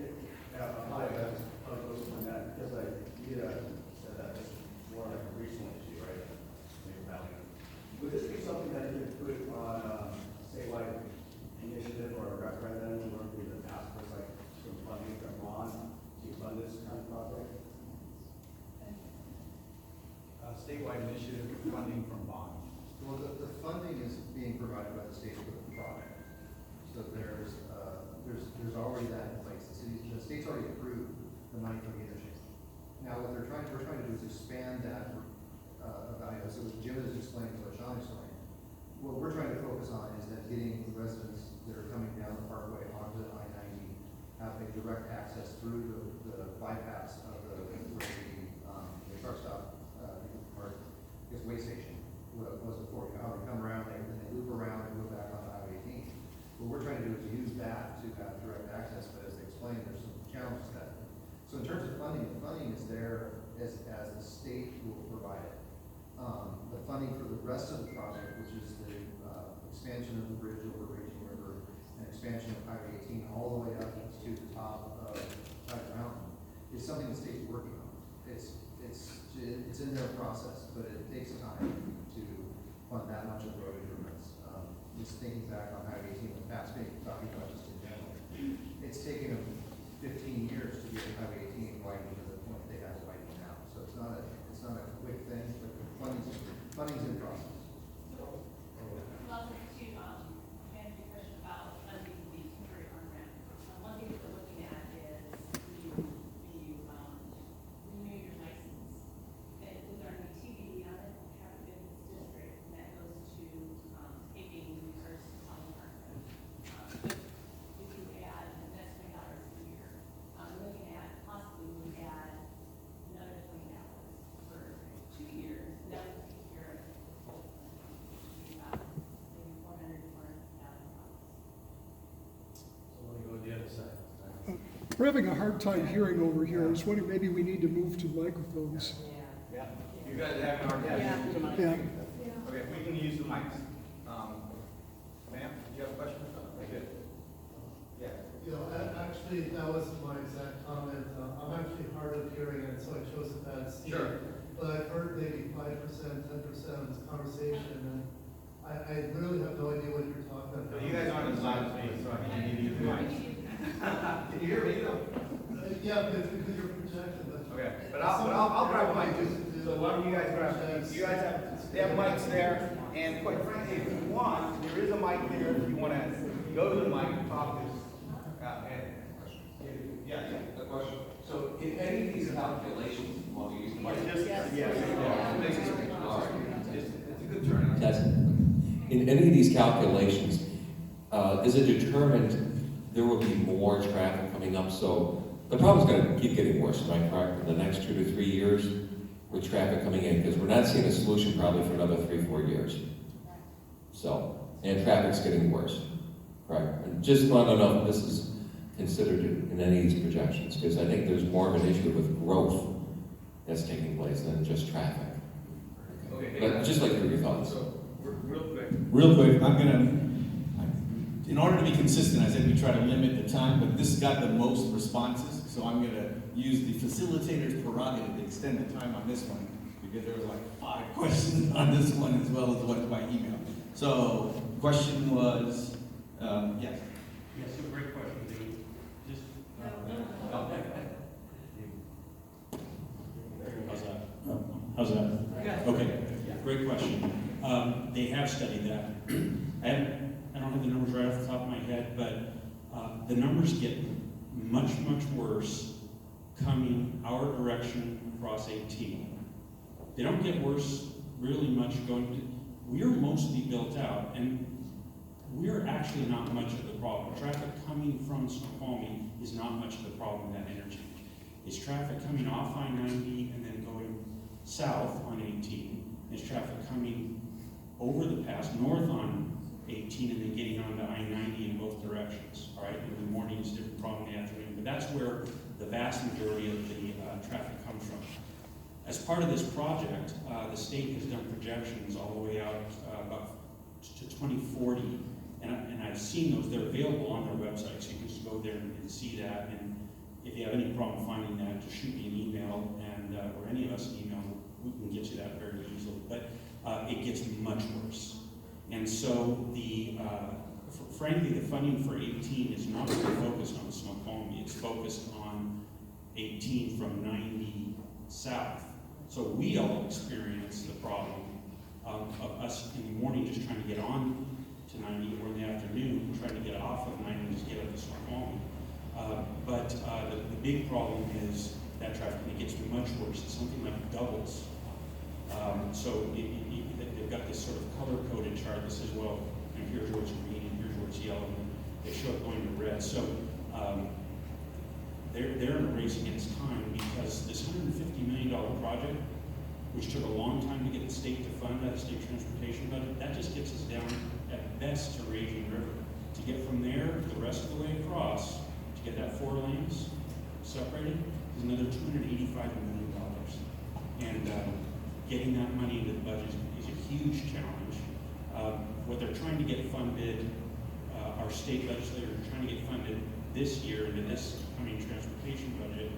Hi, I was on that because you said that it's more like a regional issue, right? Maybe Valley. Would this be something that you could put on, statewide initiative or a referendum or through the task force, like some funding from Ron to fund this kind of project? Statewide initiative funding from bond. Well, the funding is being provided by the state for the project. So there's already that in place. The state's already approved the money for the interchange. Now, what we're trying to do is expand that value. So as Jim has explained, what Sean explained, what we're trying to focus on is that getting residents that are coming down the parkway onto I-90 have a direct access through the bypass of the truck stop, or I guess way station was before. You know how they come around, and then they loop around and go back on Highway 18. What we're trying to do is use that to have direct access, but as they explained, there's some challenges to that. So in terms of funding, the funding is there as the state will provide it. The funding for the rest of the project, which is the expansion of the bridge over Raging River and expansion of Highway 18 all the way up to the top of Tiger Mountain, is something the state's working on. It's in their process, but it takes time to fund that much of road improvements. Just thinking back on Highway 18 in the past, talking about just in general, it's taken them 15 years to get Highway 18 widened to the point they have it widened now. So it's not a quick thing, but funding's in process. Well, to answer your question about funding the temporary on-ramp, one thing that we're looking at is when you renew your license, that with our new TBD on it, traffic business district, that goes to taking resources on the market. If you add, and that's $20 a year, we're looking at possibly we add another $20 for 2 years. That would take care of the whole thing. About maybe $400,000. So let me go to the other side. We're having a hard time hearing over here. I was wondering, maybe we need to move to microphones. Yeah. You guys have a hard time. Yeah. Okay, we can use the mics. Ma'am, do you have a question? Okay. Yeah. You know, actually, that was my exact comment. I'm actually hard of hearing, and so I chose a bad seat. Sure. But I've heard maybe 5%, 10% of this conversation, and I literally have no idea what you're talking about. So you guys aren't as loud as me, so I can give you the mics. Can you hear me though? Yeah, but it's because you're projecting. Okay, but I'll grab a mic too. So why don't you guys grab? You guys they have mics there, and quite frankly, if you want, there is a mic there if you want to go to the mic and talk to. Yeah. A question. So in any of these calculations, while we use the mic, It's a good turn. in any of these calculations, is it determined there will be more traffic coming up? So the problem's going to keep getting worse, am I correct? In the next 2 to 3 years with traffic coming in, because we're not seeing a solution probably for another 3-4 years. So, and traffic's getting worse, right? And just want to know if this is considered in any of these projections, because I think there's more of an issue with growth that's taking place than just traffic. Okay. But just like your thoughts. So real quick. Real quick, in order to be consistent, I said we try to limit the time, but this got the most responses, so I'm gonna use the facilitator's prerogative to extend the time on this one, because there was like 5 questions on this one as well as what by email. So, question was, yes. Yes, a great question, Dave. Just, how's that? Okay, great question. They have studied that. I don't have the numbers right off the top of my head, but the numbers get much, much worse coming our direction across 18. They don't get worse really much going to, we're mostly built out, and we're actually not much of the problem. Traffic coming from Snoqualmie is not much of the problem in that interchange. It's traffic coming off I-90 and then going south on 18. It's traffic coming over the pass north on 18 and then getting onto I-90 in both directions. All right, in the morning it's a different problem in the afternoon, but that's where the vast majority of the traffic comes from. As part of this project, the state has done projections all the way out about to 2040, and I've seen those. They're available on their website, so you can just go there and see that. And if you have any problem finding that, just shoot me an email, and, or any of us an email, we can get you that very easily. But it gets much worse. And so frankly, the funding for 18 is not really focused on Snoqualmie. It's focused on 18 from 90 south. So we all experience the problem of us in the morning just trying to get on to 90, or in the afternoon trying to get off of 90 and just get up to Snoqualmie. But the big problem is that traffic, and it gets much worse. It's something like doubles. So they've got this sort of color-coded chart that says, well, here's where it's green, and here's where it's yellow, and they show it going to red. So they're in a race against time, because this $150 million project, which took a long time to get the state to fund that state transportation budget, that just gets us down at best to Raging River. To get from there the rest of the way across, to get that 4 lanes separated, is another $285 million. And getting that money into the budget is a huge challenge. What they're trying to get funded, our state legislators are trying to get funded this year into this coming transportation budget,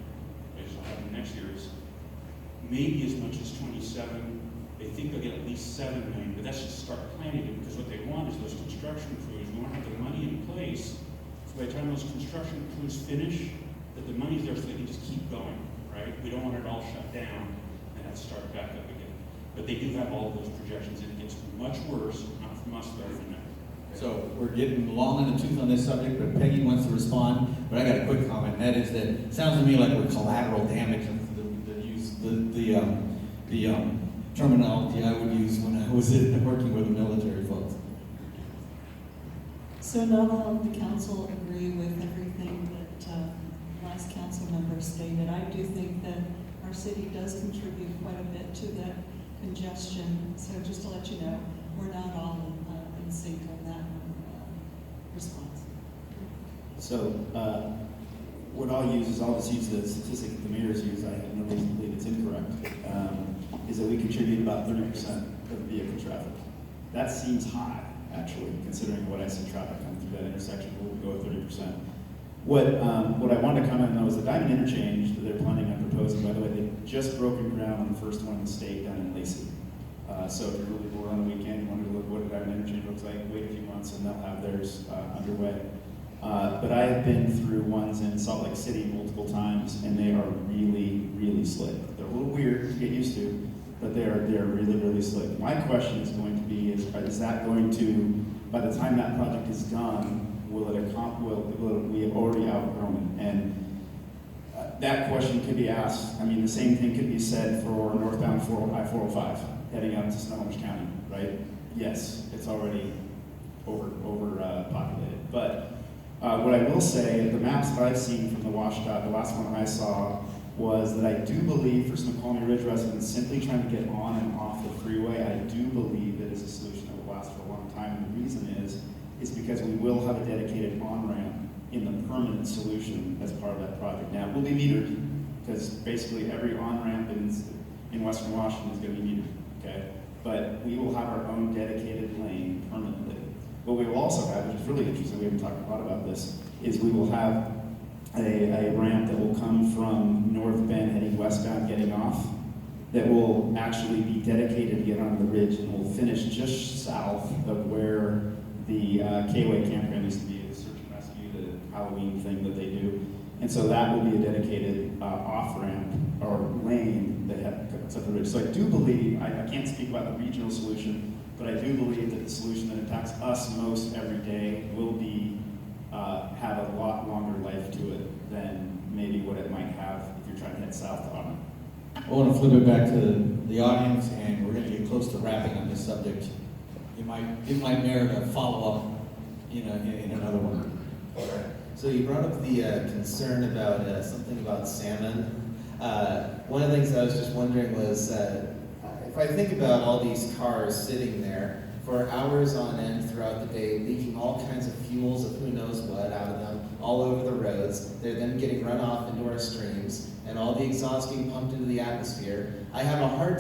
which will happen next year, is maybe as much as 27. They think they'll get at least 7 million, but that's just start planning it, because what they want is those construction crews. We want to have the money in place, so by the time those construction crews finish, that the money's there so they can just keep going, right? We don't want it all shut down and have to start back up again. But they do have all of those projections, and it gets much worse, not from us, but from them. So we're getting long in the tooth on this subject, but Peggy wants to respond. But I got a quick comment, and that is that it sounds to me like we're collateral damage. The terminology I would use when I was working with the military folks. So not all of the council agree with everything that last council member stated. I do think that our city does contribute quite a bit to that congestion. So just to let you know, we're not all in sync on that response. So what I'll use is I'll just use the statistic that the mayor's use. I have no reason to believe it's incorrect. Is that we contribute about 30% of vehicle traffic. That seems high, actually, considering what I see traffic coming through that intersection. We'll go with 30%. What I wanted to comment on was the Diamond Interchange that they're planning on proposing. By the way, they've just broken ground on the first one in the state down in Lacey. So if you're really bored on the weekend, you want to look what a Diamond Interchange looks like, wait a few months and they'll have theirs underway. But I have been through ones in Salt Lake City multiple times, and they are really, really slick. They're a little weird to get used to, but they are really, really slick. My question is going to be, is that going to, by the time that project is done, will we have already outgrown it? And that question could be asked. I mean, the same thing could be said for northbound I-405 heading out to Snoqualmie County, right? Yes, it's already overpopulated. But what I will say, the maps that I've seen from the WashDOT, the last one I saw, was that I do believe for Snoqualmie Ridge residents simply trying to get on and off the freeway, I do believe that is a solution that will last for a long time. And the reason is because we will have a dedicated on-ramp in the permanent solution as part of that project. Now, it will be metered, because basically every on-ramp in Western Washington is going to be metered, okay? But we will have our own dedicated lane permanently. What we will also have, which is really interesting, we haven't talked a lot about this, is we will have a ramp that will come from North Bend heading westbound, getting off, that will actually be dedicated to get onto the ridge and will finish just south of where the K-Way campground used to be, the search and rescue, the Halloween thing that they do. And so that will be a dedicated off-ramp or lane that cuts up the ridge. So I do believe, I can't speak about the regional solution, but I do believe that the solution that impacts us most every day will be have a lot longer life to it than maybe what it might have if you're trying to head south to Auburn. I want to flip it back to the audience, and we're going to get close to wrapping on this subject. It might merit a follow-up in another one. So you brought up the concern about something about salmon. One of the things I was just wondering was, if I think about all these cars sitting there for hours on end throughout the day, leaking all kinds of fuels of who knows what out of them all over the roads, they're then getting run off into our streams, and all the exhaust being pumped into the atmosphere, I have a hard time